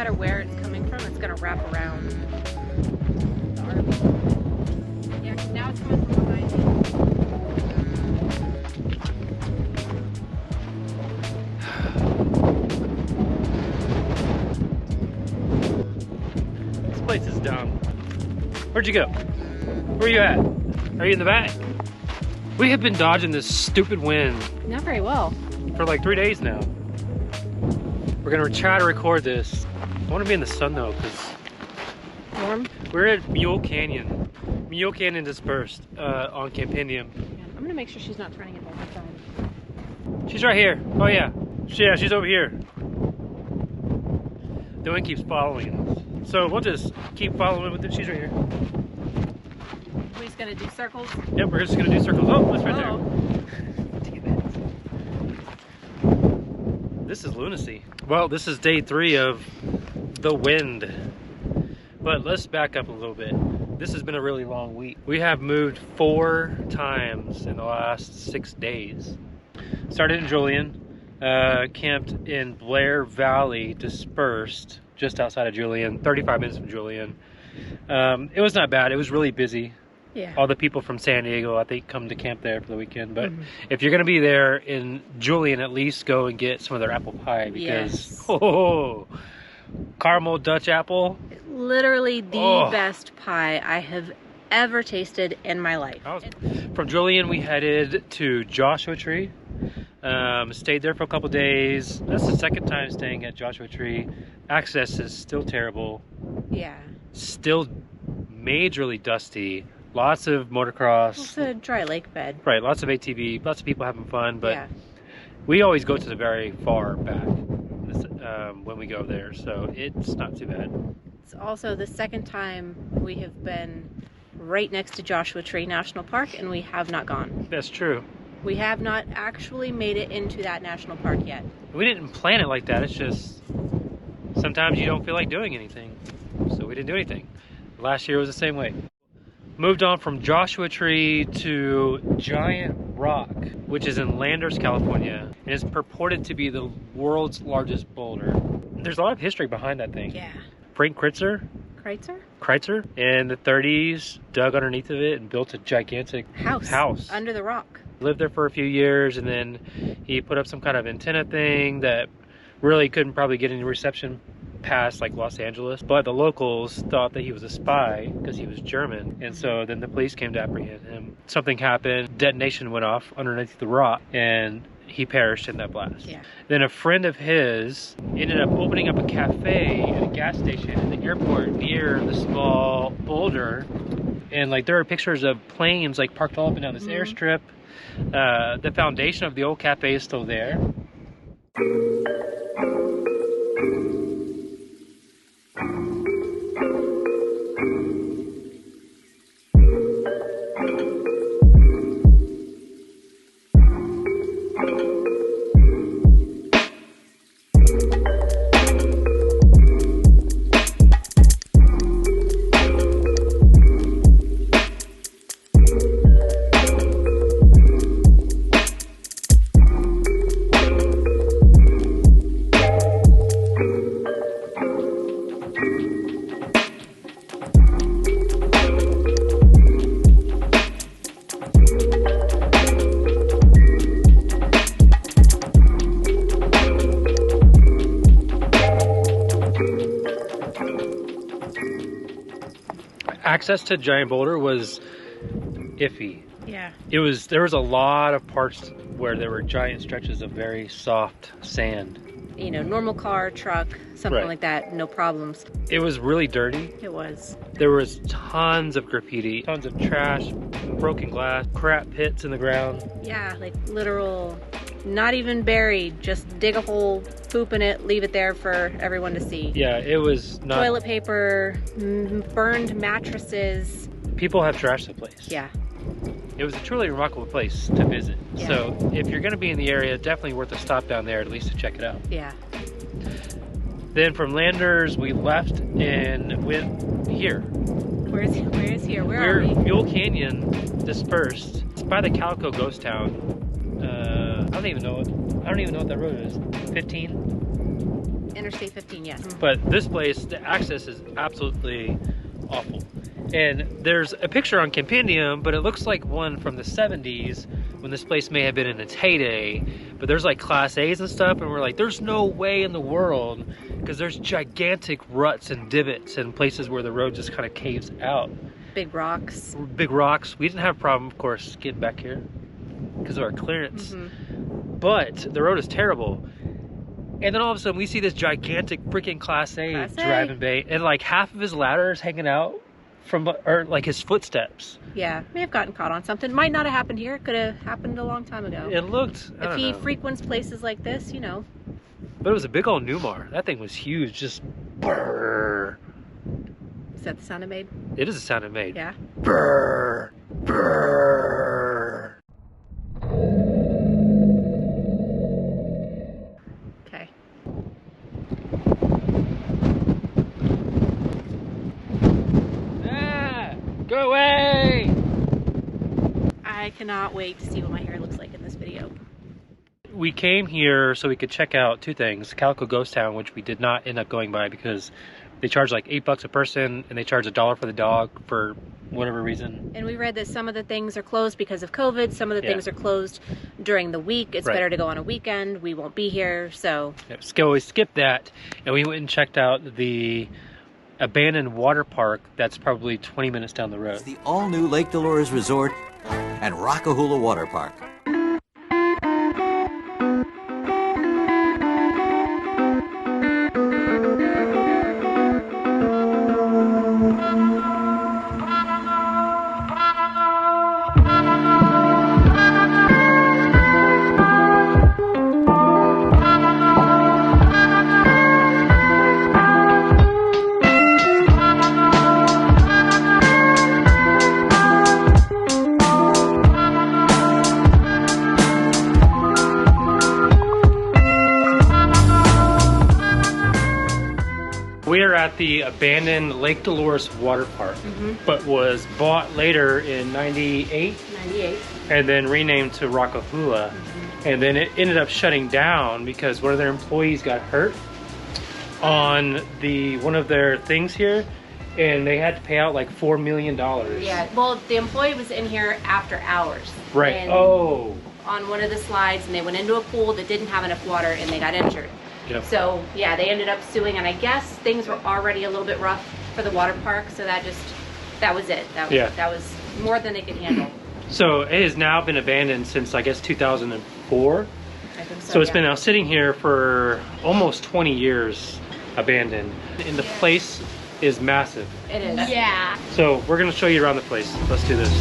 matter where it's coming from, it's gonna wrap around the RV. Yeah, 'cause now it's coming from behind me. This place is dumb. Where'd you go? Where are you at? Are you in the back? We have been dodging this stupid wind. Not very well. For like 3 days now. We're gonna try to record this. I wanna be in the sun though, because Warm? we're at Mule Canyon. Mule Canyon dispersed on Campendium. Yeah, I'm gonna make sure she's not turning it over time. She's right here. Oh yeah. Yeah, she's over here. The wind keeps following us. So we'll just keep following with it. She's right here. We're just gonna do circles? Yep, we're just gonna do circles. Oh, that's right there. This is lunacy. Well, this is day 3 of the wind. But let's back up a little bit. This has been a really long week. We have moved 4 times in the last 6 days. Started in Julian, camped in Blair Valley, dispersed just outside of Julian, 35 minutes from Julian. It was not bad. It was really busy. Yeah. All the people from San Diego, I think, come to camp there for the weekend. But if you're going to be there in Julian, at least go and get some of their apple pie. Because, caramel Dutch apple. Literally the best pie I have ever tasted in my life. From Julian, we headed to Joshua Tree. Stayed there for a couple days. That's the 2nd time staying at Joshua Tree. Access is still terrible. Yeah. Still majorly dusty. Lots of motocross. It's a dry lake bed. Right, lots of ATV, lots of people having fun, but we always go to the very far back when we go there, so it's not too bad. It's also the 2nd time we have been right next to Joshua Tree National Park, and we have not gone. That's true. We have not actually made it into that national park yet. We didn't plan it like that, it's just sometimes you don't feel like doing anything, so we didn't do anything. Last year was the same way. Moved on from Joshua Tree to Giant Rock, which is in Landers, California, and is purported to be the world's largest boulder. There's a lot of history behind that thing. Yeah. Frank Kreitzer in the 30s dug underneath of it and built a gigantic house under the rock. Lived there for a few years, and then he put up some kind of antenna thing that really couldn't probably get any reception past like Los Angeles, but the locals thought that he was a spy because he was German, and so then the police came to apprehend him. Something happened, detonation went off underneath the rock, and he perished in that blast. Yeah. Then a friend of his ended up opening up a cafe at a gas station in the airport near the small boulder, and like there are pictures of planes like parked all up and down this airstrip. The foundation of the old cafe is still there. Access to Giant Boulder was iffy. Yeah. There was a lot of parts where there were giant stretches of very soft sand. You know, normal car, truck, something like that, no problems. It was really dirty. It was. There was tons of graffiti, tons of trash, broken glass, crap pits in the ground. Yeah, like literal, not even buried, just dig a hole, poop in it, leave it there for everyone to see. Yeah, it was not... Toilet paper, burned mattresses. People have trashed the place. Yeah. It was a truly remarkable place to visit. Yeah. So if you're going to be in the area, definitely worth a stop down there at least to check it out. Yeah. Then from Landers, we left and went here. Where is here? Where are we? Mule Canyon, dispersed. It's by the Calico Ghost Town. I don't even know what that road is. 15? Interstate 15, yes. But this place, the access is absolutely awful. And there's a picture on Compendium, but it looks like one from the 70s when this place may have been in its heyday. But there's like Class A's and stuff, and we're like, there's no way in the world, because there's gigantic ruts and divots and places where the road just kind of caves out. Big rocks. Big rocks. We didn't have a problem, of course, getting back here because of our clearance. But the road is terrible. And then all of a sudden we see this gigantic freaking Class A driving bay, and like half of his ladder is hanging out from, or like his footsteps. Yeah, may have gotten caught on something. Might not have happened here. Could have happened a long time ago. It looked, I if he don't know. frequents places like this, you know. But it was a big old Newmar. That thing was huge. Just brrr. Is that the sound it made? It is the sound it made. Yeah. Brrr, brrr. Okay. Ah, go away! I cannot wait to see what my hair looks like in this video. We came here so we could check out two things. Calico Ghost Town, which we did not end up going by because they charge like $8 a person, and they charge $1 for the dog for whatever reason. And we read that some of the things are closed because of COVID. Some of the things are closed during the week. It's better to go on a weekend. We won't be here, so. Yeah, we skipped that, and we went and checked out the abandoned water park that's probably 20 minutes down the road. It's the all-new Lake Dolores Resort and A Hoola Waterpark. We're at the abandoned Lake Dolores Waterpark, but was bought later in 98 and then renamed to A Hoola. And then it ended up shutting down because one of their employees got hurt on one of their things here, and they had to pay out like $4 million. Yeah, well, the employee was in here after hours. Right. And on one of the slides, and they went into a pool that didn't have enough water, and they got injured. Yep. So yeah, they ended up suing, and I guess things were already a little bit rough for the water park, so that was it. That was more than they could handle. So it has now been abandoned since I guess 2004. I think so. So it's been now sitting here for almost 20 years, abandoned. And the place is massive. It is. Yeah. So we're gonna show you around the place. Let's do this.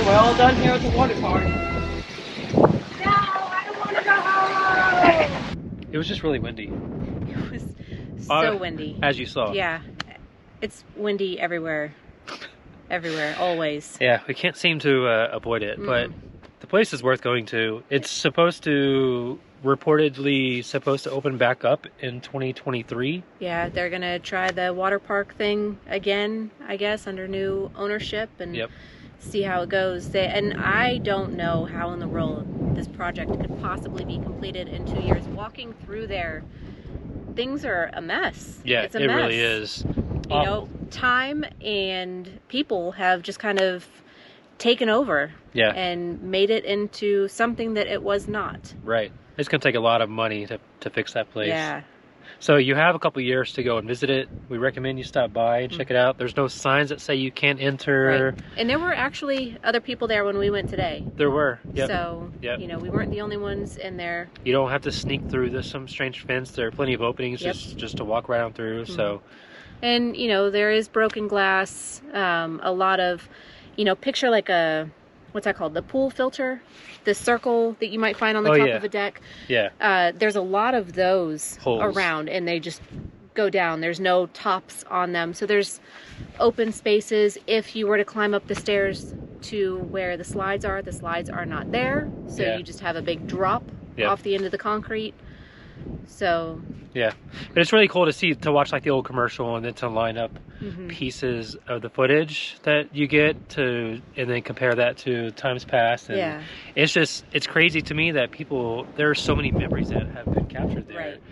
We're all done here at the water park. It was just really windy. It was so windy. As you saw. Yeah. It's windy everywhere. Everywhere, always. Yeah, we can't seem to avoid it, but the place is worth going to. It's reportedly supposed to open back up in 2023. Yeah, they're going to try the water park thing again, I guess, under new ownership and see how it goes. And I don't know how in the world this project could possibly be completed in 2 years. Walking through there, things are a mess. Yeah, it's a it mess. really is. You know, time and people have just kind of taken over and made it into something that it was not. Right. It's going to take a lot of money to fix that place. Yeah. So you have a couple years to go and visit it. We recommend you stop by and check it out. There's no signs that say you can't enter. Right. And there were actually other people there when we went today. There were. Yep. So, you know, we weren't the only ones in there. You don't have to sneak through some strange fence. There are plenty of openings just to walk right on through. So. And, you know, there is broken glass, a lot of, you know, picture like what's that called? The pool filter, the circle that you might find on the top of a deck. Yeah. There's a lot of those holes around, and they just go down. There's no tops on them. So there's open spaces. If you were to climb up the stairs to where the slides are not there. So you just have a big drop off the end of the concrete. So yeah, but it's really cool to watch like the old commercial and then to line up pieces of the footage that you get and then compare that to times past. And it's crazy to me that there are so many memories that have been captured there. Right.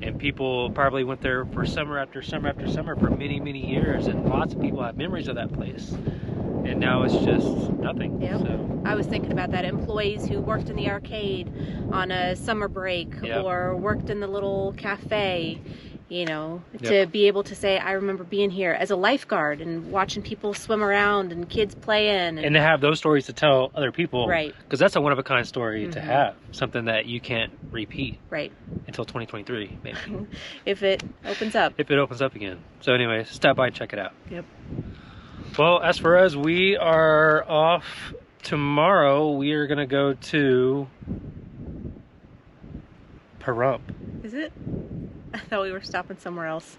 And people probably went there for summer after summer after summer for many, many years, and lots of people have memories of that place. And now it's just nothing. Yep. So. I was thinking about that. Employees who worked in the arcade on a summer break or worked in the little cafe, you know, to be able to say, I remember being here as a lifeguard and watching people swim around and kids playing. And to have those stories to tell other people. Right. Because that's a one-of-a-kind story to have. Something that you can't repeat. Right. Until 2023, maybe. If it opens up. If it opens up again. So anyway, stop by and check it out. Yep. Well, as for us, we are off tomorrow. We are going to go to Pahrump. Is it? I thought we were stopping somewhere else.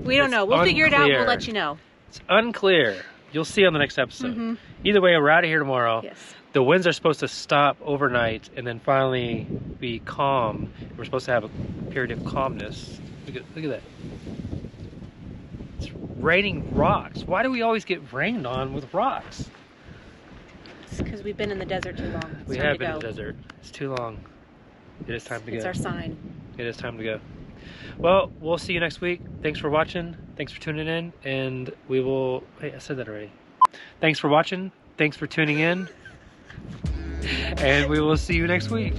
We don't know. We'll figure it out. We'll let you know. It's unclear. You'll see on the next episode. Either way, we're out of here tomorrow. Yes. The winds are supposed to stop overnight and then finally be calm. We're supposed to have a period of calmness. Look at that. It's raining rocks. Why do we always get rained on with rocks? It's because we've been in the desert too long. We have been in the desert. It's too long. It is time to go. It's our sign. It is time to go. Well, we'll see you next week. Thanks for watching. Thanks for tuning in. And we will... Wait, I said that already. Thanks for watching. Thanks for tuning in. And we will see you next week.